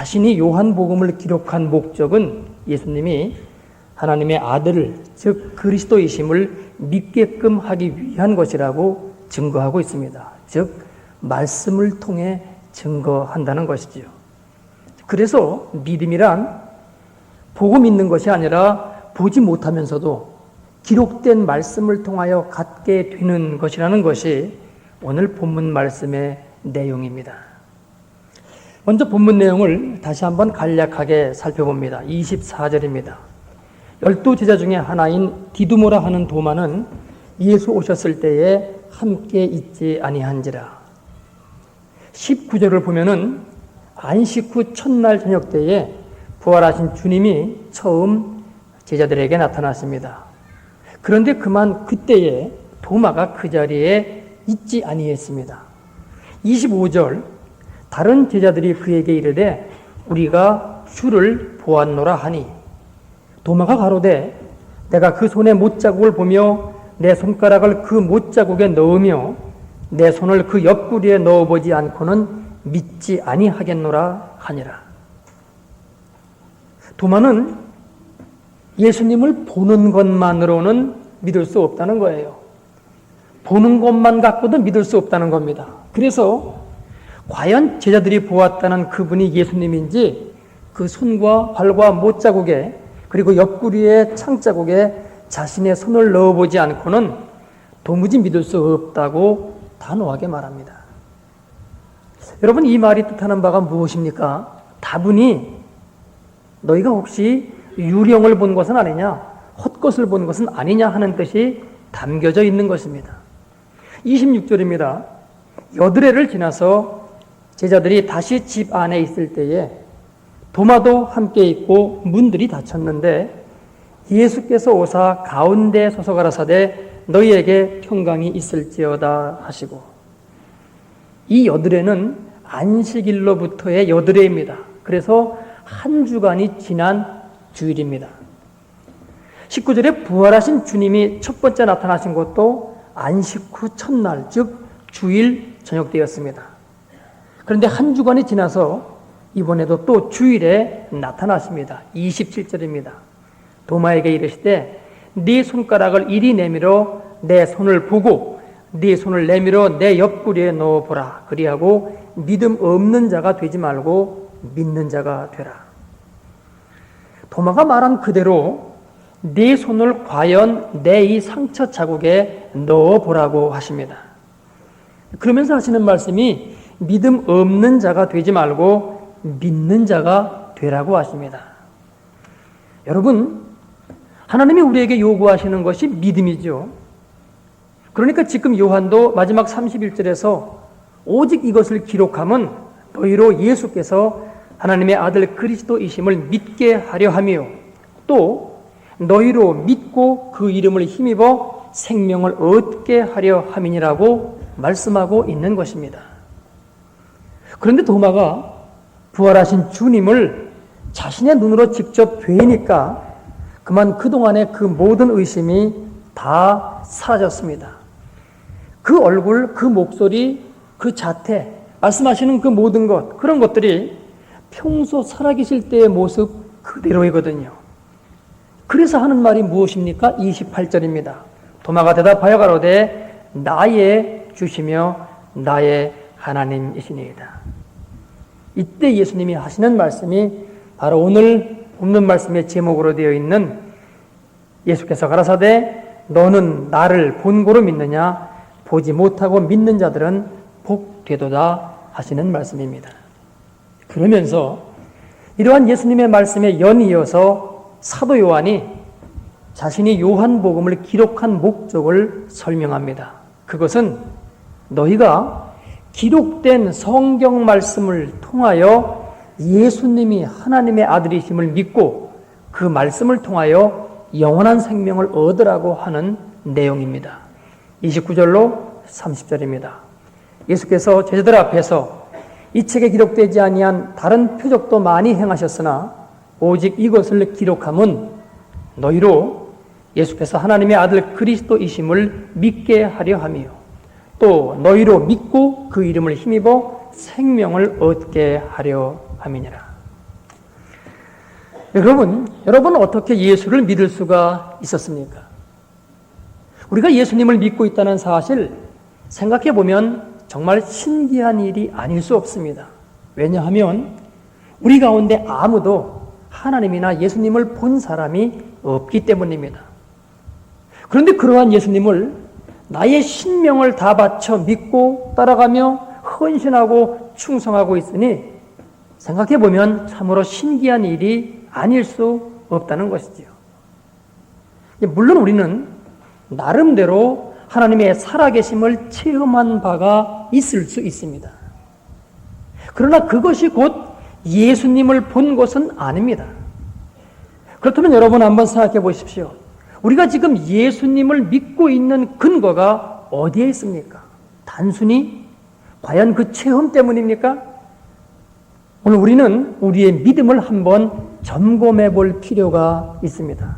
자신이 요한복음을 기록한 목적은 예수님이 하나님의 아들, 즉 그리스도이심을 믿게끔 하기 위한 것이라고 증거하고 있습니다. 즉 말씀을 통해 증거한다는 것이지요. 그래서 믿음이란 보고 믿는 것이 아니라 보지 못하면서도 기록된 말씀을 통하여 갖게 되는 것이라는 것이 오늘 본문 말씀의 내용입니다. 먼저 본문 내용을 다시 한번 간략하게 살펴봅니다. 24절입니다. 12제자 중에 하나인 디두모라 하는 도마는 예수 오셨을 때에 함께 있지 아니한지라. 19절을 보면은 안식 후 첫날 저녁 때에 부활하신 주님이 처음 제자들에게 나타났습니다. 그런데 그만 그때에 도마가 그 자리에 있지 아니했습니다. 25절 다른 제자들이 그에게 이르되 우리가 주를 보았노라 하니 도마가 가로되 내가 그 손에 못자국을 보며 내 손가락을 그 못자국에 넣으며 내 손을 그 옆구리에 넣어보지 않고는 믿지 아니하겠노라 하니라. 도마는 예수님을 보는 것만으로는 믿을 수 없다는 거예요. 보는 것만 갖고도 믿을 수 없다는 겁니다. 그래서 과연 제자들이 보았다는 그분이 예수님인지 그 손과 발과 못자국에 그리고 옆구리의 창자국에 자신의 손을 넣어보지 않고는 도무지 믿을 수 없다고 단호하게 말합니다. 여러분, 이 말이 뜻하는 바가 무엇입니까? 다분히 너희가 혹시 유령을 본 것은 아니냐, 헛것을 본 것은 아니냐 하는 뜻이 담겨져 있는 것입니다. 26절입니다. 여드레를 지나서 제자들이 다시 집 안에 있을 때에 도마도 함께 있고 문들이 닫혔는데 예수께서 오사 가운데 서서 가라사대 너희에게 평강이 있을지어다 하시고, 이 여드레는 안식일로부터의 여드레입니다. 그래서 한 주간이 지난 주일입니다. 19절에 부활하신 주님이 첫 번째 나타나신 것도 안식 후 첫날, 즉 주일 저녁 때였습니다. 그런데 한 주간이 지나서 이번에도 또 주일에 나타났습니다. 27절입니다. 도마에게 이르시되 네 손가락을 이리 내밀어 내 손을 보고 네 손을 내밀어 내 옆구리에 넣어보라. 그리하고 믿음 없는 자가 되지 말고 믿는 자가 되라. 도마가 말한 그대로 네 손을 과연 내 이 상처 자국에 넣어보라고 하십니다. 그러면서 하시는 말씀이 믿음 없는 자가 되지 말고 믿는 자가 되라고 하십니다. 여러분, 하나님이 우리에게 요구하시는 것이 믿음이죠. 그러니까 지금 요한도 마지막 31절에서 오직 이것을 기록함은 너희로 예수께서 하나님의 아들 그리스도이심을 믿게 하려 하며 또 너희로 믿고 그 이름을 힘입어 생명을 얻게 하려 함이니라고 말씀하고 있는 것입니다. 그런데 도마가 부활하신 주님을 자신의 눈으로 직접 뵈니까 그만 그동안의 그 모든 의심이 다 사라졌습니다. 그 얼굴, 그 목소리, 그 자태, 말씀하시는 그 모든 것, 그런 것들이 평소 살아계실 때의 모습 그대로이거든요. 그래서 하는 말이 무엇입니까? 28절입니다. 도마가 대답하여 가로되 나의 주시며 나의 하나님이시니이다. 이때 예수님이 하시는 말씀이 바로 오늘 본문 말씀의 제목으로 되어 있는 예수께서 가라사대 너는 나를 본고로 믿느냐 보지 못하고 믿는 자들은 복되도다 하시는 말씀입니다. 그러면서 이러한 예수님의 말씀에 연이어서 사도 요한이 자신이 요한복음을 기록한 목적을 설명합니다. 그것은 너희가 기록된 성경 말씀을 통하여 예수님이 하나님의 아들이심을 믿고 그 말씀을 통하여 영원한 생명을 얻으라고 하는 내용입니다. 29절로 30절입니다. 예수께서 제자들 앞에서 이 책에 기록되지 아니한 다른 표적도 많이 행하셨으나 오직 이것을 기록함은 너희로 예수께서 하나님의 아들 그리스도이심을 믿게 하려 하며 또 너희로 믿고 그 이름을 힘입어 생명을 얻게 하려 함이니라. 여러분은 어떻게 예수를 믿을 수가 있었습니까? 우리가 예수님을 믿고 있다는 사실 생각해 보면 정말 신기한 일이 아닐 수 없습니다. 왜냐하면 우리 가운데 아무도 하나님이나 예수님을 본 사람이 없기 때문입니다. 그런데 그러한 예수님을 나의 신명을 다 바쳐 믿고 따라가며 헌신하고 충성하고 있으니 생각해 보면 참으로 신기한 일이 아닐 수 없다는 것이지요. 물론 우리는 나름대로 하나님의 살아계심을 체험한 바가 있을 수 있습니다. 그러나 그것이 곧 예수님을 본 것은 아닙니다. 그렇다면 여러분 한번 생각해 보십시오. 우리가 지금 예수님을 믿고 있는 근거가 어디에 있습니까? 단순히 과연 그 체험 때문입니까? 오늘 우리는 우리의 믿음을 한번 점검해 볼 필요가 있습니다.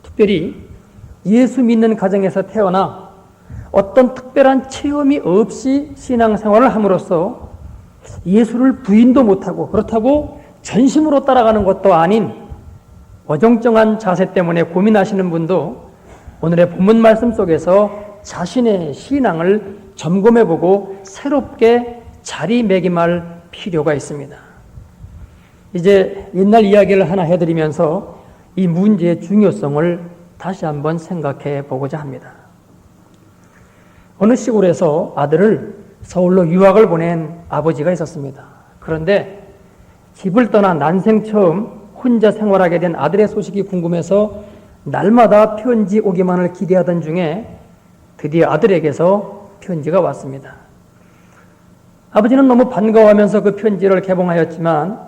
특별히 예수 믿는 가정에서 태어나 어떤 특별한 체험이 없이 신앙생활을 함으로써 예수를 부인도 못하고 그렇다고 전심으로 따라가는 것도 아닌 어정쩡한 자세 때문에 고민하시는 분도 오늘의 본문 말씀 속에서 자신의 신앙을 점검해보고 새롭게 자리매김할 필요가 있습니다. 이제 옛날 이야기를 하나 해드리면서 이 문제의 중요성을 다시 한번 생각해 보고자 합니다. 어느 시골에서 아들을 서울로 유학을 보낸 아버지가 있었습니다. 그런데 집을 떠나 난생 처음 혼자 생활하게 된 아들의 소식이 궁금해서 날마다 편지 오기만을 기대하던 중에 드디어 아들에게서 편지가 왔습니다. 아버지는 너무 반가워하면서 그 편지를 개봉하였지만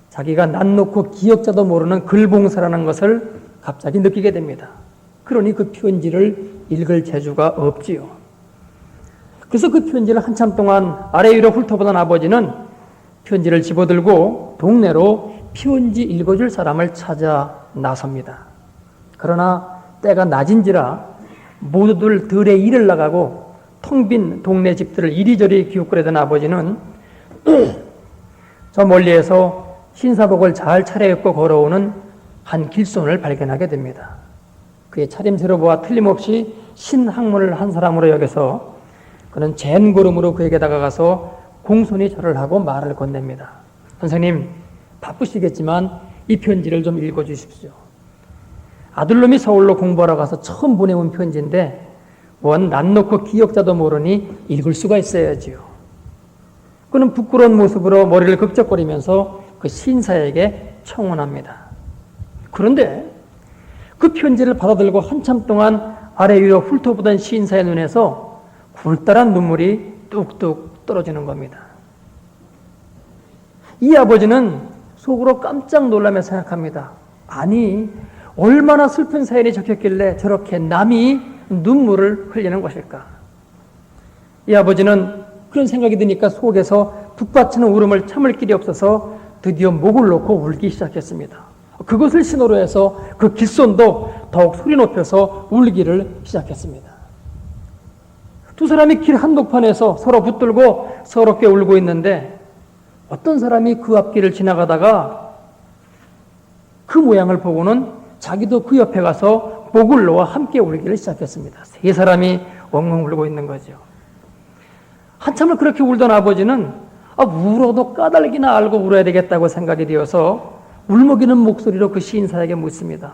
자기가 낯 놓고 기억자도 모르는 글봉사라는 것을 갑자기 느끼게 됩니다. 그러니 그 편지를 읽을 재주가 없지요. 그래서 그 편지를 한참 동안 아래 위로 훑어보던 아버지는 편지를 집어들고 동네로 편지 읽어줄 사람을 찾아 나섭니다. 그러나 때가 낮인지라 모두들 들에 일을 나가고 텅 빈 동네 집들을 이리저리 기웃거리던 아버지는 저 멀리에서 신사복을 잘 차려입고 걸어오는 한 길손을 발견하게 됩니다. 그의 차림새로 보아 틀림없이 신학문을 한 사람으로 여겨서 그는 젠걸음으로 그에게 다가가서 공손히 절을 하고 말을 건넵니다. 선생님, 바쁘시겠지만 이 편지를 좀 읽어주십시오. 아들놈이 서울로 공부하러 가서 처음 보내온 편지인데 원 낯 놓고 기억자도 모르니 읽을 수가 있어야지요. 그는 부끄러운 모습으로 머리를 극적거리면서 그 신사에게 청혼합니다. 그런데 그 편지를 받아들고 한참 동안 아래 위로 훑어보던 신사의 눈에서 굴달한 눈물이 뚝뚝 떨어지는 겁니다. 이 아버지는 속으로 깜짝 놀라며 생각합니다. 아니, 얼마나 슬픈 사연이 적혔길래 저렇게 남이 눈물을 흘리는 것일까? 이 아버지는 그런 생각이 드니까 속에서 북받치는 울음을 참을 길이 없어서 드디어 목을 놓고 울기 시작했습니다. 그것을 신호로 해서 그 길손도 더욱 소리 높여서 울기를 시작했습니다. 두 사람이 길 한복판에서 서로 붙들고 서럽게 울고 있는데 어떤 사람이 그 앞길을 지나가다가 그 모양을 보고는 자기도 그 옆에 가서 목을 놓아 함께 울기를 시작했습니다. 세 사람이 엉엉 울고 있는 거죠. 한참을 그렇게 울던 아버지는 울어도 까닭이나 알고 울어야 되겠다고 생각이 되어서 울먹이는 목소리로 그 시인사에게 묻습니다.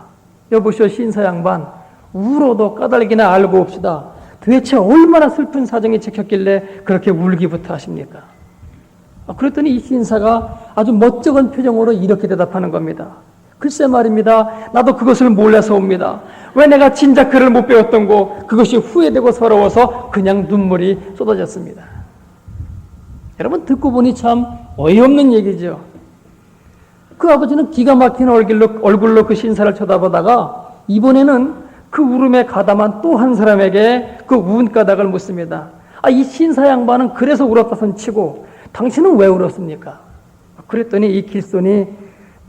여보시오 시인사 양반, 울어도 까닭이나 알고 옵시다. 도대체 얼마나 슬픈 사정이 적혔길래 그렇게 울기부터 하십니까? 그랬더니 이 시인사가 아주 멋쩍은 표정으로 이렇게 대답하는 겁니다. 글쎄 말입니다. 나도 그것을 몰라서 옵니다. 왜 내가 진작 글을 못 배웠던고 그것이 후회되고 서러워서 그냥 눈물이 쏟아졌습니다. 여러분 듣고 보니 참 어이없는 얘기죠. 그 아버지는 기가 막힌 얼굴로 그 신사를 쳐다보다가 이번에는 그 울음에 가담한 또 한 사람에게 그 우은 까닭을 묻습니다. 이 신사 양반은 그래서 울었다 손치고 당신은 왜 울었습니까? 그랬더니 이 길손이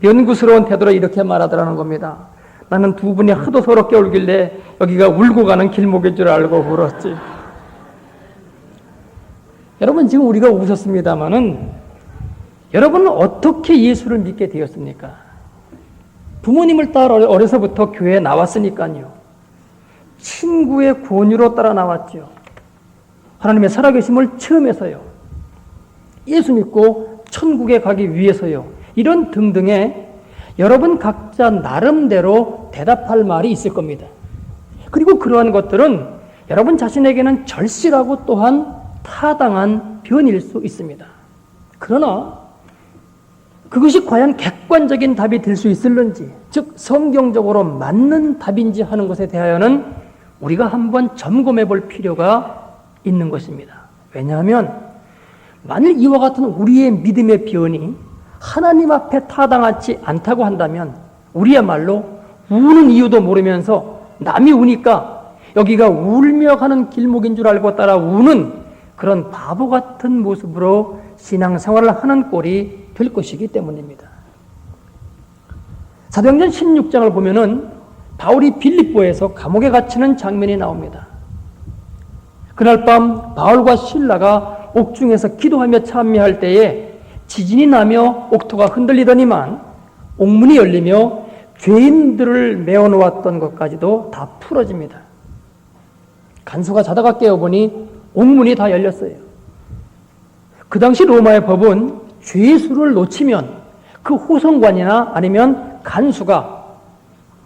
연구스러운 태도로 이렇게 말하더라는 겁니다. 나는 두 분이 하도 서럽게 울길래 여기가 울고 가는 길목일 줄 알고 울었지. 여러분 지금 우리가 웃었습니다마는 여러분은 어떻게 예수를 믿게 되었습니까? 부모님을 따라 어려서부터 교회에 나왔으니까요. 친구의 권유로 따라 나왔죠. 하나님의 살아계심을 체험해서요. 예수 믿고 천국에 가기 위해서요. 이런 등등의 여러분 각자 나름대로 대답할 말이 있을 겁니다. 그리고 그러한 것들은 여러분 자신에게는 절실하고 또한 타당한 변일 수 있습니다. 그러나 그것이 과연 객관적인 답이 될 수 있을는지, 즉 성경적으로 맞는 답인지 하는 것에 대하여는 우리가 한번 점검해 볼 필요가 있는 것입니다. 왜냐하면 만일 이와 같은 우리의 믿음의 변이 하나님 앞에 타당하지 않다고 한다면 우리야말로 우는 이유도 모르면서 남이 우니까 여기가 울며 가는 길목인 줄 알고 따라 우는 그런 바보 같은 모습으로 신앙생활을 하는 꼴이 될 것이기 때문입니다. 사도행전 16장을 보면은 바울이 빌립보에서 감옥에 갇히는 장면이 나옵니다. 그날 밤 바울과 실라가 옥중에서 기도하며 찬미할 때에 지진이 나며 옥토가 흔들리더니만 옥문이 열리며 죄인들을 메어놓았던 것까지도 다 풀어집니다. 간수가 자다가 깨어보니 옥문이 다 열렸어요. 그 당시 로마의 법은 죄수를 놓치면 그 호송관이나 아니면 간수가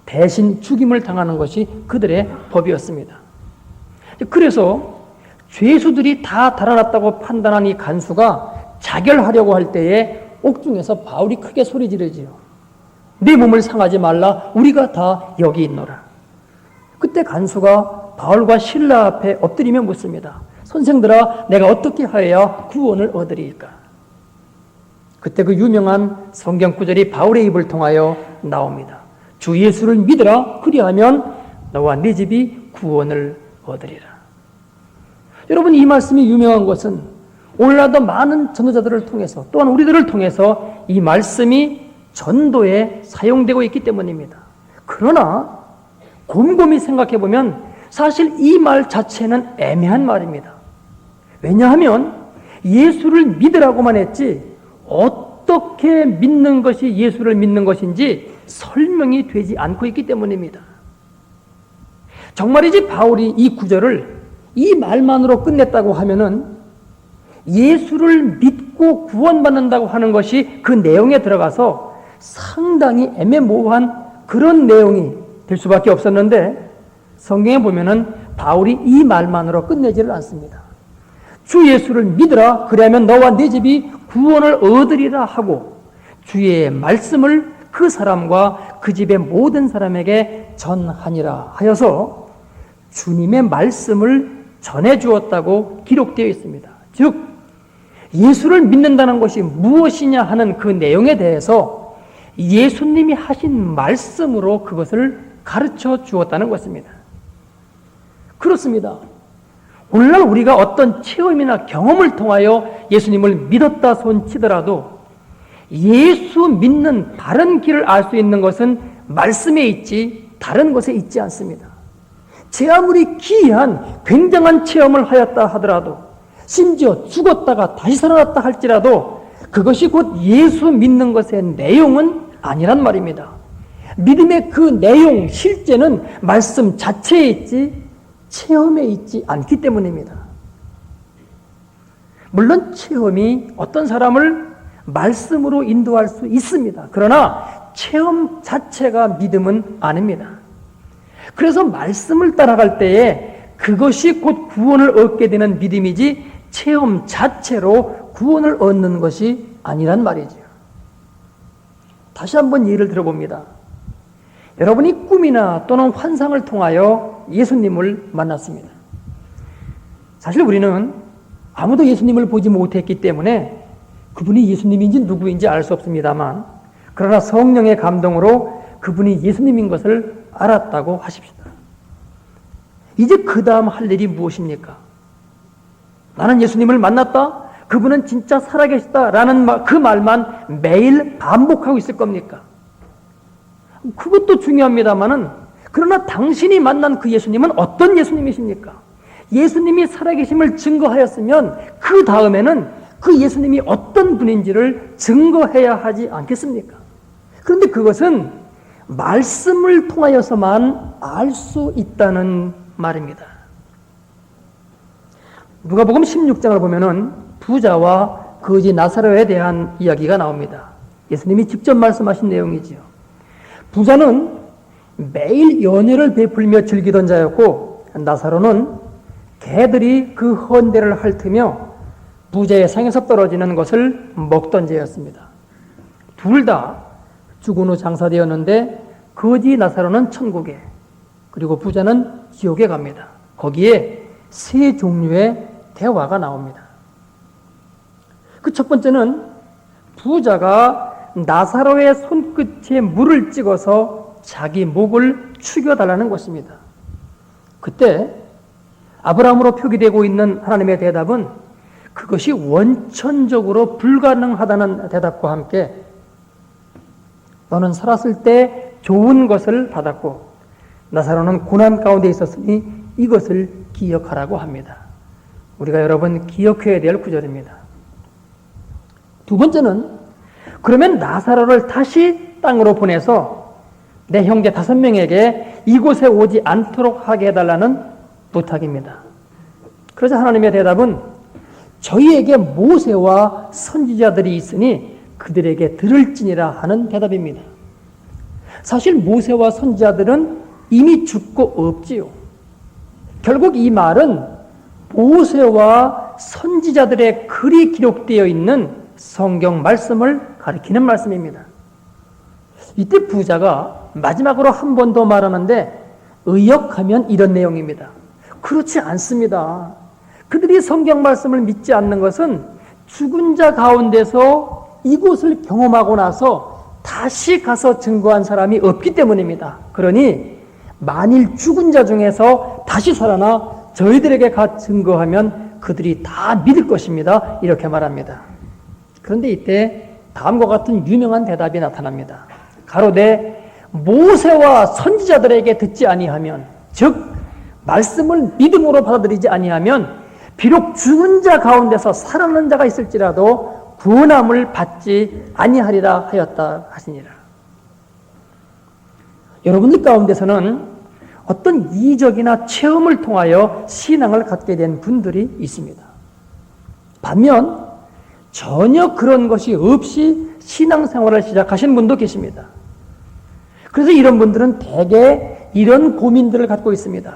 대신 죽임을 당하는 것이 그들의 법이었습니다. 그래서 죄수들이 다 달아났다고 판단한 이 간수가 자결하려고 할 때에 옥중에서 바울이 크게 소리 지르지요. 네 몸을 상하지 말라. 우리가 다 여기 있노라. 그때 간수가 바울과 실라 앞에 엎드리며 묻습니다. 선생들아, 내가 어떻게 하여야 구원을 얻으리까? 그때 그 유명한 성경 구절이 바울의 입을 통하여 나옵니다. 주 예수를 믿으라. 그리하면 너와 네 집이 구원을 얻으리라. 여러분, 이 말씀이 유명한 것은 오늘날도 많은 전도자들을 통해서 또한 우리들을 통해서 이 말씀이 전도에 사용되고 있기 때문입니다. 그러나 곰곰이 생각해 보면 사실 이 말 자체는 애매한 말입니다. 왜냐하면 예수를 믿으라고만 했지 어떻게 믿는 것이 예수를 믿는 것인지 설명이 되지 않고 있기 때문입니다. 정말이지 바울이 이 구절을 이 말만으로 끝냈다고 하면은 예수를 믿고 구원받는다고 하는 것이 그 내용에 들어가서 상당히 애매모호한 그런 내용이 될 수밖에 없었는데 성경에 보면은 바울이 이 말만으로 끝내지를 않습니다. 주 예수를 믿으라. 그리하면 너와 네 집이 구원을 얻으리라 하고 주의 말씀을 그 사람과 그 집의 모든 사람에게 전하니라 하여서 주님의 말씀을 전해 주었다고 기록되어 있습니다. 즉 예수를 믿는다는 것이 무엇이냐 하는 그 내용에 대해서 예수님이 하신 말씀으로 그것을 가르쳐 주었다는 것입니다. 그렇습니다. 오늘날 우리가 어떤 체험이나 경험을 통하여 예수님을 믿었다 손치더라도 예수 믿는 바른 길을 알 수 있는 것은 말씀에 있지 다른 것에 있지 않습니다. 제 아무리 기이한 굉장한 체험을 하였다 하더라도 심지어 죽었다가 다시 살아났다 할지라도 그것이 곧 예수 믿는 것의 내용은 아니란 말입니다. 믿음의 그 내용, 실제는 말씀 자체에 있지 체험에 있지 않기 때문입니다. 물론 체험이 어떤 사람을 말씀으로 인도할 수 있습니다. 그러나 체험 자체가 믿음은 아닙니다. 그래서 말씀을 따라갈 때에 그것이 곧 구원을 얻게 되는 믿음이지 체험 자체로 구원을 얻는 것이 아니란 말이죠. 다시 한번 예를 들어봅니다. 여러분이 꿈이나 또는 환상을 통하여 예수님을 만났습니다. 사실 우리는 아무도 예수님을 보지 못했기 때문에 그분이 예수님인지 누구인지 알 수 없습니다만 그러나 성령의 감동으로 그분이 예수님인 것을 알았다고 하십시다. 이제 그 다음 할 일이 무엇입니까? 나는 예수님을 만났다? 그분은 진짜 살아계시다라는 그 말만 매일 반복하고 있을 겁니까? 그것도 중요합니다만은 그러나 당신이 만난 그 예수님은 어떤 예수님이십니까? 예수님이 살아계심을 증거하였으면 그 다음에는 그 예수님이 어떤 분인지를 증거해야 하지 않겠습니까? 그런데 그것은 말씀을 통하여서만 알 수 있다는 말입니다. 누가복음 16장을 보면은 부자와 거지 나사로에 대한 이야기가 나옵니다. 예수님이 직접 말씀하신 내용이지요. 부자는 매일 연회를 베풀며 즐기던 자였고, 나사로는 개들이 그 헌대를 핥으며 부자의 상에서 떨어지는 것을 먹던 자였습니다. 둘 다 죽은 후 장사되었는데, 거지 나사로는 천국에, 그리고 부자는 지옥에 갑니다. 거기에 세 종류의 대화가 나옵니다. 그 첫 번째는 부자가 나사로의 손끝에 물을 찍어서 자기 목을 죽여달라는 것입니다. 그때 아브라함으로 표기되고 있는 하나님의 대답은 그것이 원천적으로 불가능하다는 대답과 함께 너는 살았을 때 좋은 것을 받았고 나사로는 고난 가운데 있었으니 이것을 기억하라고 합니다. 우리가 여러분 기억해야 될 구절입니다. 두 번째는 그러면 나사로를 다시 땅으로 보내서 내 형제 5명에게 이곳에 오지 않도록 하게 해달라는 부탁입니다. 그러자 하나님의 대답은 저희에게 모세와 선지자들이 있으니 그들에게 들을지니라 하는 대답입니다. 사실 모세와 선지자들은 이미 죽고 없지요. 결국 이 말은 모세와 선지자들의 글이 기록되어 있는 성경 말씀을 가리키는 말씀입니다. 이때 부자가 마지막으로 한 번 더 말하는데 의역하면 이런 내용입니다. 그렇지 않습니다. 그들이 성경 말씀을 믿지 않는 것은 죽은 자 가운데서 이곳을 경험하고 나서 다시 가서 증거한 사람이 없기 때문입니다. 그러니 만일 죽은 자 중에서 다시 살아나 저희들에게 가 증거하면 그들이 다 믿을 것입니다. 이렇게 말합니다. 그런데 이때 다음과 같은 유명한 대답이 나타납니다. 가로되 모세와 선지자들에게 듣지 아니하면, 즉 말씀을 믿음으로 받아들이지 아니하면 비록 죽은 자 가운데서 살아난 자가 있을지라도 구원함을 받지 아니하리라 하였다 하시니라. 여러분들 가운데서는 어떤 이적이나 체험을 통하여 신앙을 갖게 된 분들이 있습니다. 반면 전혀 그런 것이 없이 신앙생활을 시작하신 분도 계십니다. 그래서 이런 분들은 대개 이런 고민들을 갖고 있습니다.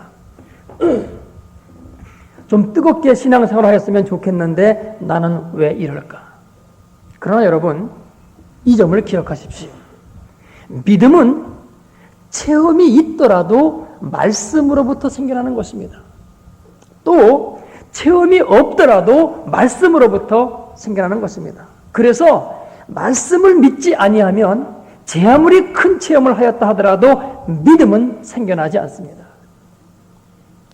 좀 뜨겁게 신앙생활을 하였으면 좋겠는데 나는 왜 이럴까? 그러나 여러분, 이 점을 기억하십시오. 믿음은 체험이 있더라도 말씀으로부터 생겨나는 것입니다. 또 체험이 없더라도 말씀으로부터 생겨나는 것입니다. 그래서 말씀을 믿지 아니하면 제 아무리 큰 체험을 하였다 하더라도 믿음은 생겨나지 않습니다.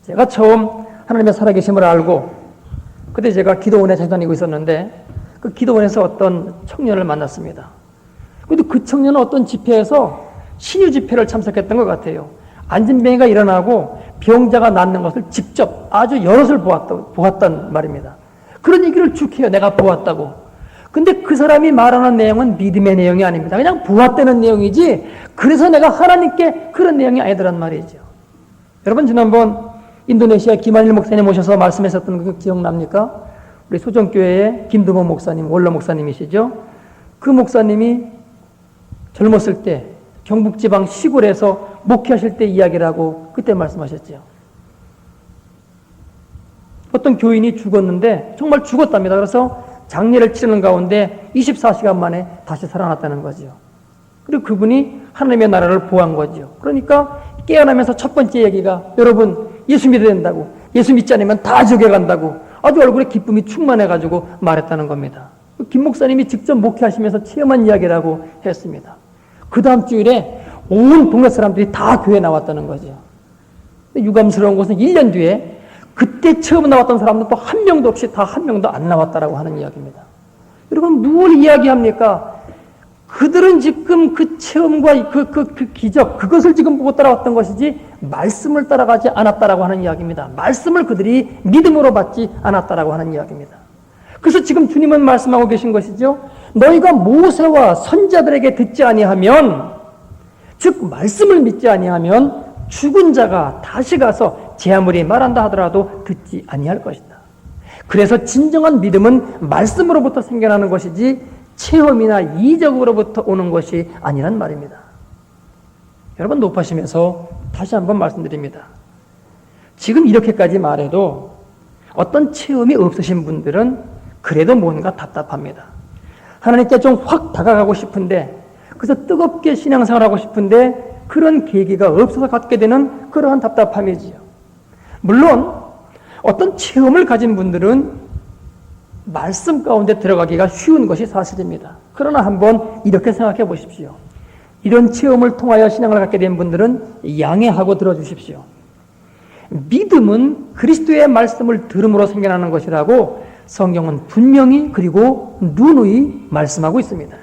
제가 처음 하나님의 살아계심을 알고 그때 제가 기도원에 자주 다니고 있었는데 그 기도원에서 어떤 청년을 만났습니다. 그런데 그 청년은 어떤 집회에서 신유 집회를 참석했던 것 같아요. 안진뱅이가 일어나고 병자가 낫는 것을 직접 아주 여럿을 보았단 말입니다. 그런 얘기를 쭉 해요. 내가 보았다고. 근데 그 사람이 말하는 내용은 믿음의 내용이 아닙니다. 그냥 보았다는 내용이지 그래서 내가 하나님께 그런 내용이 아니더란 말이죠. 여러분 지난번 인도네시아 김한일 목사님 오셔서 말씀하셨던 거 기억납니까? 우리 소정교회의 김두모 목사님, 원로 목사님이시죠. 그 목사님이 젊었을 때 경북지방 시골에서 목회하실 때 이야기라고 그때 말씀하셨죠. 어떤 교인이 죽었는데 정말 죽었답니다. 그래서 장례를 치르는 가운데 24시간 만에 다시 살아났다는 거죠. 그리고 그분이 하나님의 나라를 보한 거죠. 그러니까 깨어나면서 첫 번째 얘기가 여러분 예수 믿어야 된다고, 예수 믿지 않으면 다 지옥에 간다고 아주 얼굴에 기쁨이 충만해가지고 말했다는 겁니다. 김 목사님이 직접 목회하시면서 체험한 이야기라고 했습니다. 그 다음 주일에 온 동네 사람들이 다 교회에 나왔다는 거죠. 유감스러운 것은 1년 뒤에 그때 처음 나왔던 사람들 또 한 명도 없이 다 한 명도 안 나왔다라고 하는 이야기입니다. 여러분 무엇을 이야기합니까? 그들은 지금 그 체험과 그 기적 그것을 지금 보고 따라왔던 것이지 말씀을 따라가지 않았다라고 하는 이야기입니다. 말씀을 그들이 믿음으로 받지 않았다라고 하는 이야기입니다. 그래서 지금 주님은 말씀하고 계신 것이죠. 너희가 모세와 선자들에게 듣지 아니하면 즉 말씀을 믿지 아니하면 죽은 자가 다시 가서 제 아무리 말한다 하더라도 듣지 아니할 것이다. 그래서 진정한 믿음은 말씀으로부터 생겨나는 것이지 체험이나 이적으로부터 오는 것이 아니란 말입니다. 여러분, 높아심에서 다시 한번 말씀드립니다. 지금 이렇게까지 말해도 어떤 체험이 없으신 분들은 그래도 뭔가 답답합니다. 하나님께 좀 확 다가가고 싶은데, 그래서 뜨겁게 신앙생활을 하고 싶은데 그런 계기가 없어서 갖게 되는 그러한 답답함이지요. 물론 어떤 체험을 가진 분들은 말씀 가운데 들어가기가 쉬운 것이 사실입니다. 그러나 한번 이렇게 생각해 보십시오. 이런 체험을 통하여 신앙을 갖게 된 분들은 양해하고 들어주십시오. 믿음은 그리스도의 말씀을 들음으로 생겨나는 것이라고 성경은 분명히 그리고 누누이 말씀하고 있습니다.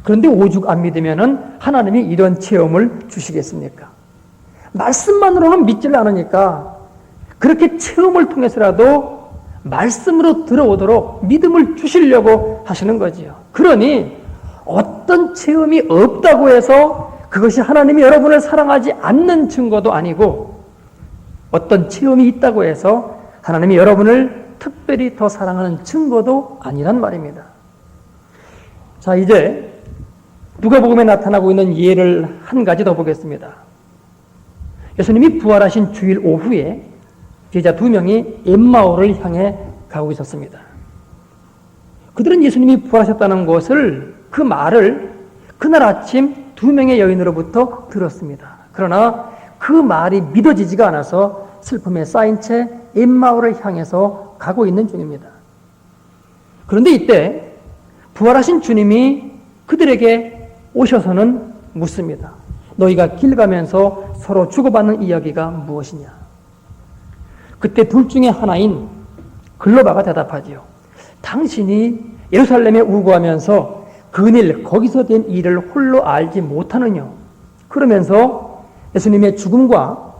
그런데 오죽 안 믿으면 하나님이 이런 체험을 주시겠습니까? 말씀만으로는 믿지를 않으니까 그렇게 체험을 통해서라도 말씀으로 들어오도록 믿음을 주시려고 하시는 거지요. 그러니 어떤 체험이 없다고 해서 그것이 하나님이 여러분을 사랑하지 않는 증거도 아니고, 어떤 체험이 있다고 해서 하나님이 여러분을 특별히 더 사랑하는 증거도 아니란 말입니다. 자, 이제 누가복음에 나타나고 있는 예를 한 가지 더 보겠습니다. 예수님이 부활하신 주일 오후에 제자 2명이 엠마오를 향해 가고 있었습니다. 그들은 예수님이 부활하셨다는 것을, 그 말을 그날 아침 2명의 여인으로부터 들었습니다. 그러나 그 말이 믿어지지가 않아서 슬픔에 쌓인 채 엠마오를 향해서 가고 있는 중입니다. 그런데 이때 부활하신 주님이 그들에게 오셔서는 묻습니다. 너희가 길 가면서 서로 주고받는 이야기가 무엇이냐? 그때 둘 중에 하나인 글로바가 대답하지요. 당신이 예루살렘에 우거하면서 그일 거기서 된 일을 홀로 알지 못하느냐? 그러면서 예수님의 죽음과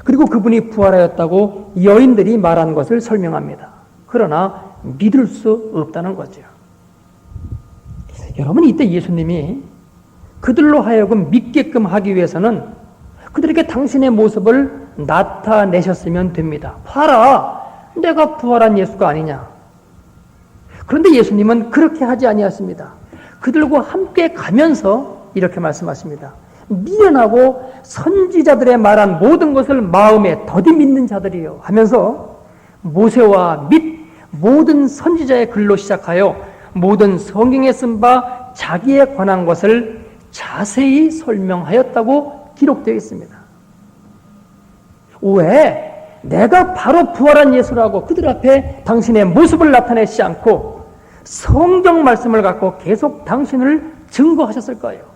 그리고 그분이 부활하였다고 여인들이 말한 것을 설명합니다. 그러나 믿을 수 없다는 거죠. 여러분, 이때 예수님이 그들로 하여금 믿게끔 하기 위해서는 그들에게 당신의 모습을 나타내셨으면 됩니다. 봐라, 내가 부활한 예수가 아니냐. 그런데 예수님은 그렇게 하지 아니하십니다. 그들과 함께 가면서 이렇게 말씀하십니다. 미련하고 선지자들의 말한 모든 것을 마음에 더디 믿는 자들이요 하면서 모세와 및 모든 선지자의 글로 시작하여 모든 성경에 쓴 바 자기에 관한 것을 자세히 설명하였다고 기록되어 있습니다. 왜 내가 바로 부활한 예수라고 그들 앞에 당신의 모습을 나타내지 않고 성경 말씀을 갖고 계속 당신을 증거하셨을까요?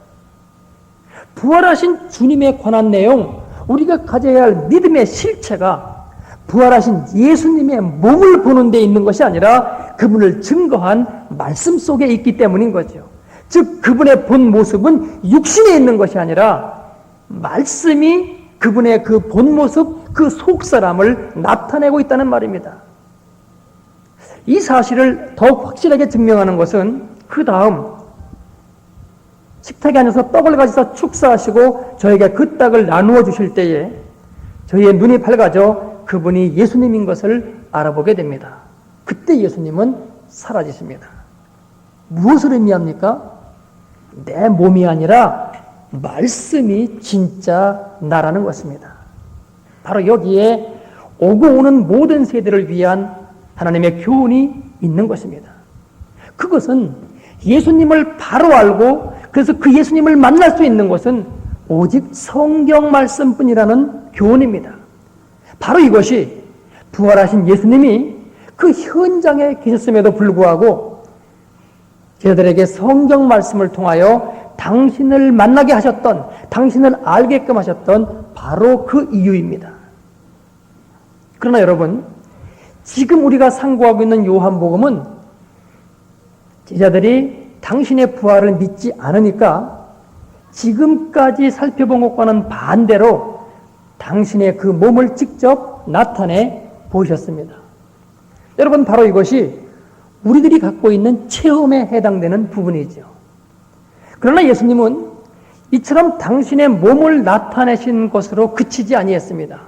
부활하신 주님에 관한 내용, 우리가 가져야 할 믿음의 실체가 부활하신 예수님의 몸을 보는 데 있는 것이 아니라 그분을 증거한 말씀 속에 있기 때문인 거죠. 즉 그분의 본 모습은 육신에 있는 것이 아니라 말씀이 그분의 그 본 모습, 그 속사람을 나타내고 있다는 말입니다. 이 사실을 더욱 확실하게 증명하는 것은 그 다음 식탁에 앉아서 떡을 가지서 축사하시고 저에게 그 떡을 나누어 주실 때에 저희의 눈이 밝아져 그분이 예수님인 것을 알아보게 됩니다. 그때 예수님은 사라지십니다. 무엇을 의미합니까? 내 몸이 아니라 말씀이 진짜 나라는 것입니다. 바로 여기에 오고 오는 모든 세대를 위한 하나님의 교훈이 있는 것입니다. 그것은 예수님을 바로 알고 그래서 그 예수님을 만날 수 있는 것은 오직 성경 말씀뿐이라는 교훈입니다. 바로 이것이 부활하신 예수님이 그 현장에 계셨음에도 불구하고 제자들에게 성경 말씀을 통하여 당신을 만나게 하셨던, 당신을 알게끔 하셨던 바로 그 이유입니다. 그러나 여러분, 지금 우리가 상고하고 있는 요한복음은 제자들이 당신의 부활을 믿지 않으니까 지금까지 살펴본 것과는 반대로 당신의 그 몸을 직접 나타내 보이셨습니다. 여러분, 바로 이것이 우리들이 갖고 있는 체험에 해당되는 부분이죠. 그러나 예수님은 이처럼 당신의 몸을 나타내신 것으로 그치지 아니했습니다.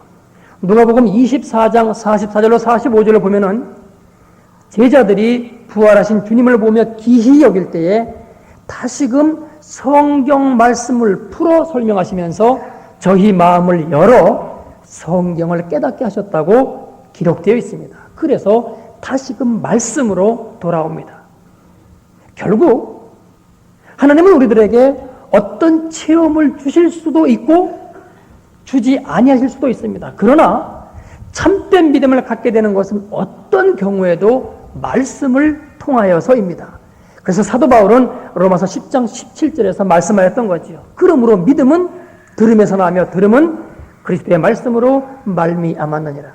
누가복음 24장 44절로 45절을 보면은 제자들이 부활하신 주님을 보며 기히 여길 때에 다시금 성경 말씀을 풀어 설명하시면서 저희 마음을 열어 성경을 깨닫게 하셨다고 기록되어 있습니다. 그래서 다시금 말씀으로 돌아옵니다. 결국 하나님은 우리들에게 어떤 체험을 주실 수도 있고 주지 아니하실 수도 있습니다. 그러나 참된 믿음을 갖게 되는 것은 어떤 경우에도 말씀을 통하여서입니다. 그래서 사도 바울은 로마서 10장 17절에서 말씀하였던 거지요. 그러므로 믿음은 들음에서 나며 들음은 그리스도의 말씀으로 말미암았느니라.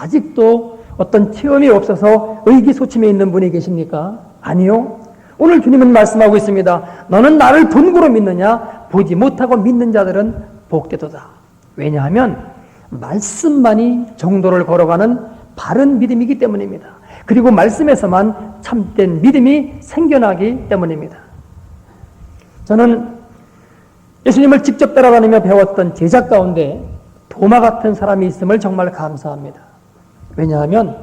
아직도 어떤 체험이 없어서 의기소침해 있는 분이 계십니까? 아니요. 오늘 주님은 말씀하고 있습니다. 너는 나를 본고로 믿느냐? 보지 못하고 믿는 자들은 복되도다. 왜냐하면 말씀만이 정도를 걸어가는 바른 믿음이기 때문입니다. 그리고 말씀에서만 참된 믿음이 생겨나기 때문입니다. 저는 예수님을 직접 따라다니며 배웠던 제자 가운데 도마 같은 사람이 있음을 정말 감사합니다. 왜냐하면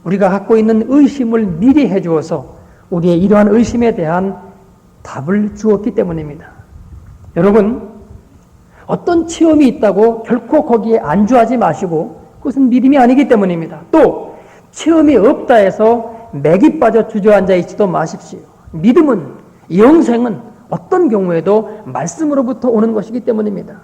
우리가 갖고 있는 의심을 미리 해주어서 우리의 이러한 의심에 대한 답을 주었기 때문입니다. 여러분, 어떤 체험이 있다고 결코 거기에 안주하지 마시고 그것은 믿음이 아니기 때문입니다. 또 체험이 없다 해서 맥이 빠져 주저앉아 있지도 마십시오. 믿음은, 영생은 어떤 경우에도 말씀으로부터 오는 것이기 때문입니다.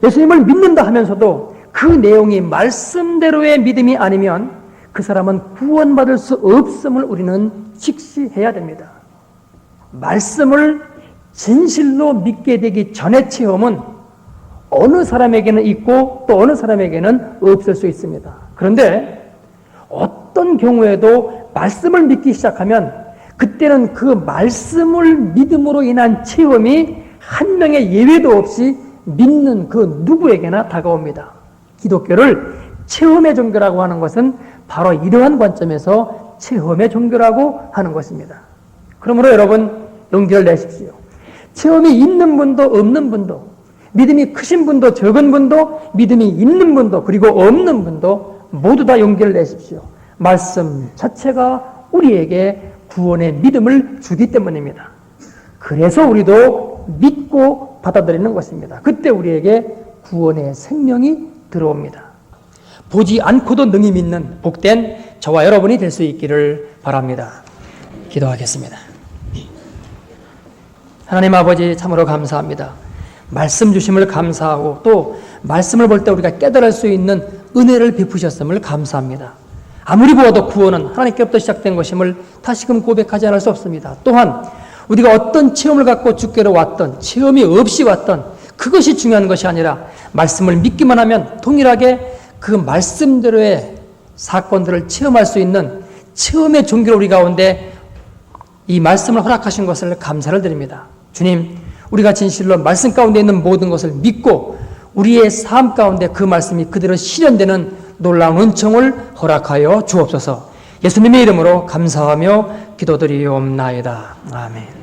예수님을 믿는다 하면서도 그 내용이 말씀대로의 믿음이 아니면 그 사람은 구원받을 수 없음을 우리는 직시해야 됩니다. 말씀을 진실로 믿게 되기 전의 체험은 어느 사람에게는 있고 또 어느 사람에게는 없을 수 있습니다. 그런데 어떤 경우에도 말씀을 믿기 시작하면 그때는 그 말씀을 믿음으로 인한 체험이 한 명의 예외도 없이 믿는 그 누구에게나 다가옵니다. 기독교를 체험의 종교라고 하는 것은 바로 이러한 관점에서 체험의 종교라고 하는 것입니다. 그러므로 여러분 용기를 내십시오. 체험이 있는 분도 없는 분도, 믿음이 크신 분도 적은 분도, 믿음이 있는 분도 그리고 없는 분도 모두 다 용기를 내십시오. 말씀 자체가 우리에게 구원의 믿음을 주기 때문입니다. 그래서 우리도 믿고 받아들이는 것입니다. 그때 우리에게 구원의 생명이 들어옵니다. 보지 않고도 능히 믿는 복된 저와 여러분이 될 수 있기를 바랍니다. 기도하겠습니다. 하나님 아버지 참으로 감사합니다. 말씀 주심을 감사하고 또 말씀을 볼 때 우리가 깨달을 수 있는 은혜를 베푸셨음을 감사합니다. 아무리 보아도 구원은 하나님께로부터 시작된 것임을 다시금 고백하지 않을 수 없습니다. 또한 우리가 어떤 체험을 갖고 주께로 왔던 체험이 없이 왔던 그것이 중요한 것이 아니라 말씀을 믿기만 하면 동일하게 그 말씀대로의 사건들을 체험할 수 있는 체험의 종교를 우리 가운데 이 말씀을 허락하신 것을 감사를 드립니다. 주님, 우리가 진실로 말씀 가운데 있는 모든 것을 믿고 우리의 삶 가운데 그 말씀이 그대로 실현되는 놀라운 은총을 허락하여 주옵소서. 예수님의 이름으로 감사하며 기도드리옵나이다. 아멘.